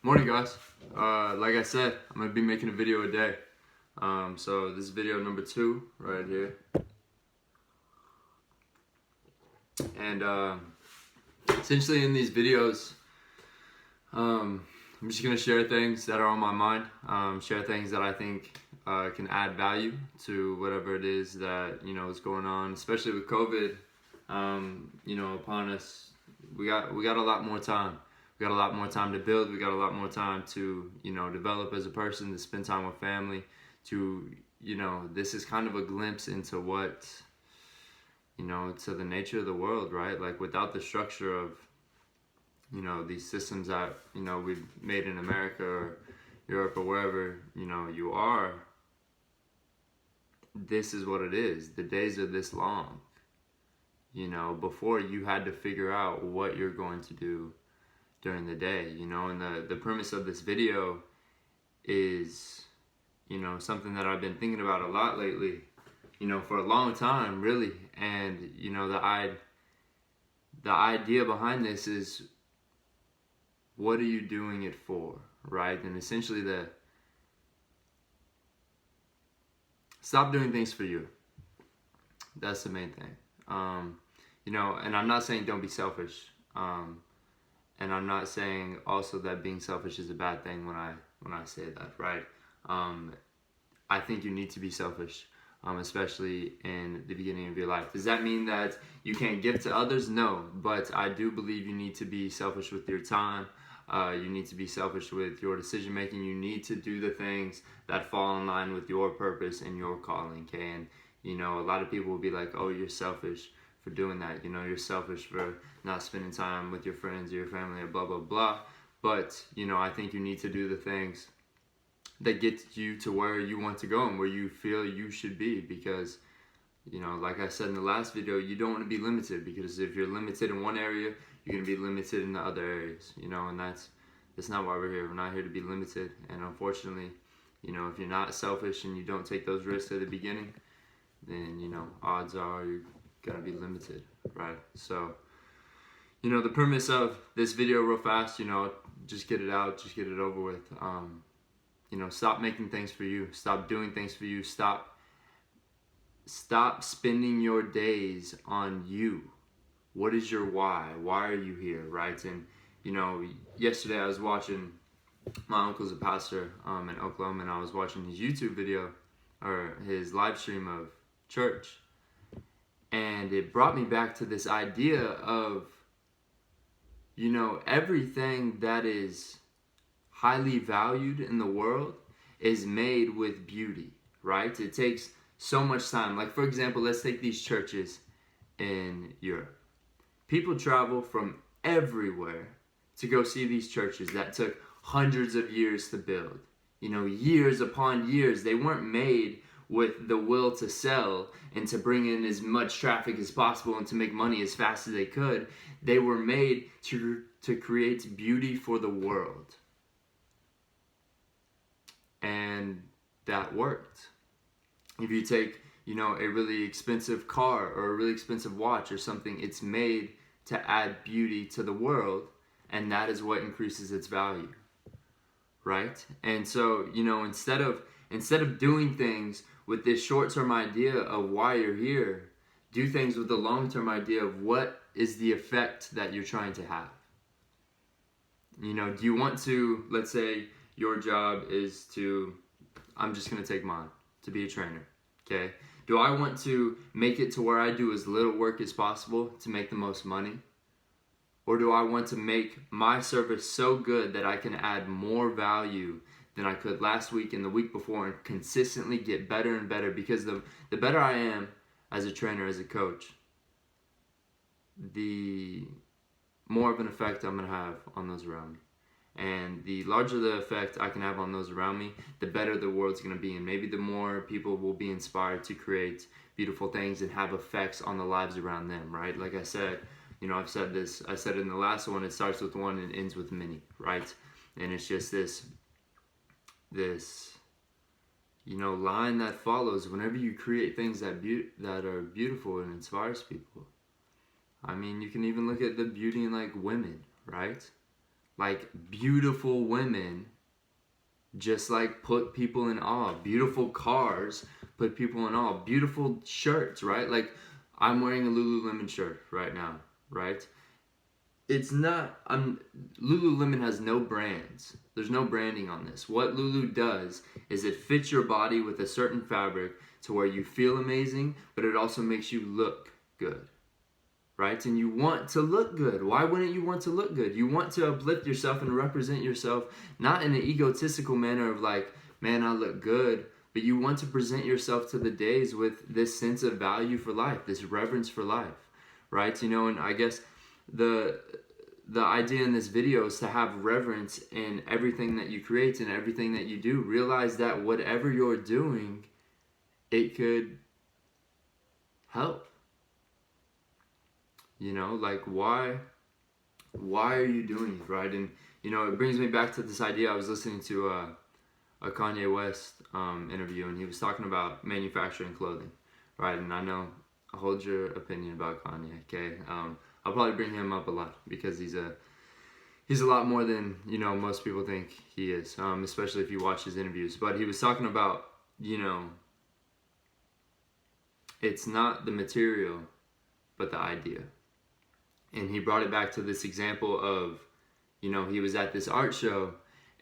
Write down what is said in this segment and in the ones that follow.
Morning, guys. Like I said, I'm gonna be making a video a day. So this is video number 2 right here, and essentially in these videos, I'm just gonna share things that are on my mind. Share things that I think can add value to whatever it is that is going on, especially with COVID. Upon us, we got a lot more time. We got a lot more time to build. We got a lot more time to develop as a person, to spend time with family. To this is kind of a glimpse into what to the nature of the world, right? Like without the structure of these systems that we've made in America or Europe or wherever you are. This is what it is. The days are this long. Before you had to figure out what you're going to do during the day, and the premise of this video is, something that I've been thinking about a lot lately, for a long time, really. And, the idea behind this is, what are you doing it for, right? And essentially stop doing things for you. That's the main thing. And I'm not saying don't be selfish. And I'm not saying also that being selfish is a bad thing when I say that, right? I think you need to be selfish, especially in the beginning of your life. Does that mean that you can't give to others? No, but I do believe you need to be selfish with your time. You need to be selfish with your decision making. You need to do the things that fall in line with your purpose and your calling, okay? And a lot of people will be like, oh, you're selfish for doing that. You're selfish for not spending time with your friends or your family or blah, blah, blah. But, I think you need to do the things that get you to where you want to go and where you feel you should be. Because, like I said in the last video, you don't want to be limited, because if you're limited in one area, you're going to be limited in the other areas, and that's not why we're here. We're not here to be limited. And unfortunately, if you're not selfish and you don't take those risks at the beginning, then, odds are you're going to be limited, right? So, the premise of this video real fast, just get it out, just get it over with. Stop making things for you. Stop doing things for you. Stop spending your days on you. What is your why? Why are you here, right? And, yesterday I was watching, my uncle's a pastor in Oklahoma, and I was watching his YouTube video, or his live stream of church. And it brought me back to this idea of, everything that is highly valued in the world is made with beauty, right? It takes so much time. Like, for example, let's take these churches in Europe. People travel from everywhere to go see these churches that took hundreds of years to build. Years upon years. They weren't made with the will to sell and to bring in as much traffic as possible and to make money as fast as they could. They were made to create beauty for the world. And that worked. If you take, a really expensive car or a really expensive watch or something, it's made to add beauty to the world, and that is what increases its value, right? And so, instead of doing things with this short-term idea of why you're here, do things with the long-term idea of what is the effect that you're trying to have. Do you want to, let's say your job is to, I'm just going to take mine, to be a trainer, okay? Do I want to make it to where I do as little work as possible to make the most money? Or do I want to make my service so good that I can add more value than I could last week and the week before, and consistently get better and better? Because the better I am as a trainer, as a coach, the more of an effect I'm going to have on those around me. And the larger the effect I can have on those around me, the better the world's going to be. And maybe the more people will be inspired to create beautiful things and have effects on the lives around them, right? Like I said, I've said this, I said in the last one, it starts with one and ends with many, right? And it's just this line that follows whenever you create things that are beautiful and inspires people. I mean, you can even look at the beauty in like women, right? like beautiful women just like put people in awe. Beautiful cars put people in awe. Beautiful shirts, right? Like I'm wearing a Lululemon shirt right now, right? It's not, Lululemon has no brands. There's no branding on this. What Lulu does is it fits your body with a certain fabric to where you feel amazing, but it also makes you look good, right? And you want to look good. Why wouldn't you want to look good? You want to uplift yourself and represent yourself, not in an egotistical manner of like, man, I look good, but you want to present yourself to the days with this sense of value for life, this reverence for life, right? You know, and I guess the idea in this video is to have reverence in everything that you create and everything that you do. Realize that whatever you're doing, it could help. You know, like why are you doing it, right? And you know, it brings me back to this idea. I was listening to a Kanye West interview, and he was talking about manufacturing clothing, right? And I know I hold your opinion about Kanye, okay? I'll probably bring him up a lot because he's a lot more than, you know, most people think he is, especially if you watch his interviews. But he was talking about, you know, it's not the material, but the idea. And he brought it back to this example of, you know, he was at this art show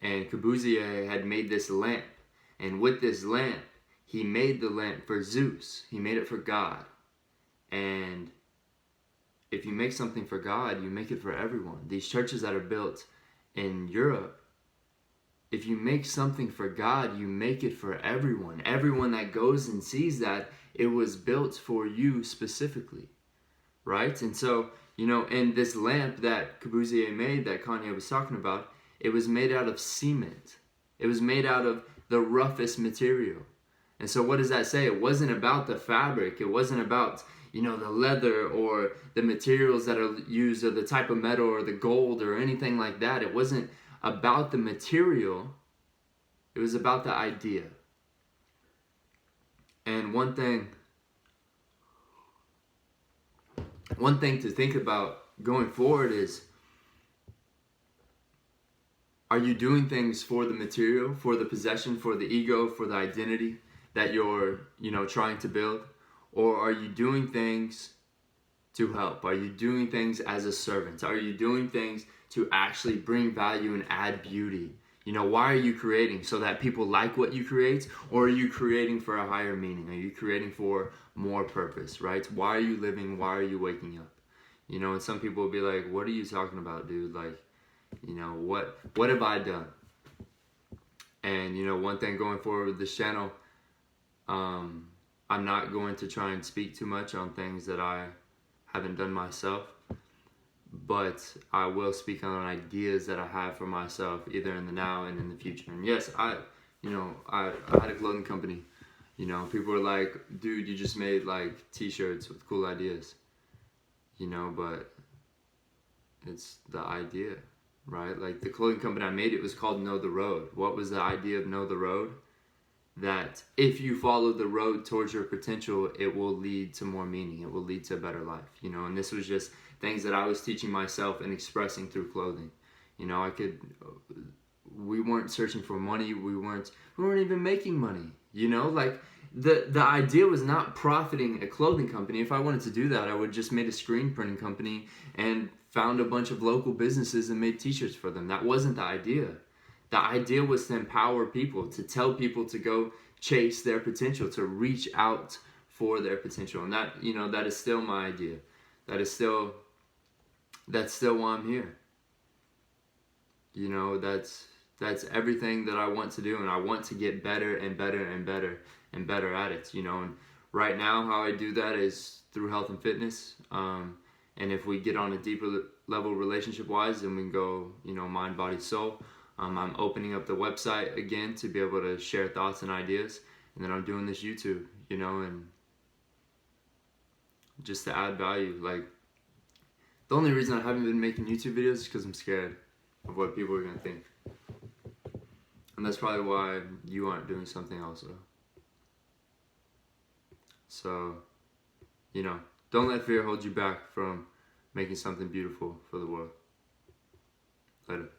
and Corbusier had made this lamp. And with this lamp, he made the lamp for Zeus. He made it for God. And if you make something for God, you make it for everyone. These churches that are built in Europe, if you make something for God, you make it for everyone. Everyone that goes and sees that, it was built for you specifically, right? And so, you know, and this lamp that Corbusier made, that Kanye was talking about, it was made out of cement. It was made out of the roughest material. And so what does that say? It wasn't about the fabric. It wasn't about, you know, the leather or the materials that are used or the type of metal or the gold or anything like that. It wasn't about the material. It was about the idea. And one thing to think about going forward is, are you doing things for the material, for the possession, for the ego, for the identity that you're, you know, trying to build? Or are you doing things to help? Are you doing things as a servant? Are you doing things to actually bring value and add beauty? You know, why are you creating? So that people like what you create? Or are you creating for a higher meaning? Are you creating for more purpose, right? Why are you living? Why are you waking up? You know, and some people will be like, what are you talking about, dude? Like, you know, what have I done? And, you know, one thing going forward with this channel, I'm not going to try and speak too much on things that I haven't done myself, but I will speak on ideas that I have for myself, either in the now and in the future. And yes, I had a clothing company. You know, people were like, dude, you just made like t-shirts with cool ideas, you know, but it's the idea, right? Like the clothing company I made, it was called Know the Road. What was the idea of Know the Road? That if you follow the road towards your potential, it will lead to more meaning. It will lead to a better life, you know. And this was just things that I was teaching myself and expressing through clothing. You know, we weren't searching for money. We weren't even making money, you know. Like the idea was not profiting a clothing company. If I wanted to do that, I would just made a screen printing company and found a bunch of local businesses and made t-shirts for them. That wasn't the idea. The idea was to empower people, to tell people to go chase their potential, to reach out for their potential. And that, you know, that is still my idea. That's still why I'm here. You know, that's everything that I want to do, and I want to get better and better and better and better at it, you know. And right now, how I do that is through health and fitness. And if we get on a deeper level relationship-wise, then we can go, you know, mind, body, soul. I'm opening up the website again to be able to share thoughts and ideas. And then I'm doing this YouTube, you know, and just to add value. Like, the only reason I haven't been making YouTube videos is because I'm scared of what people are going to think. And that's probably why you aren't doing something also. So, you know, don't let fear hold you back from making something beautiful for the world. Later.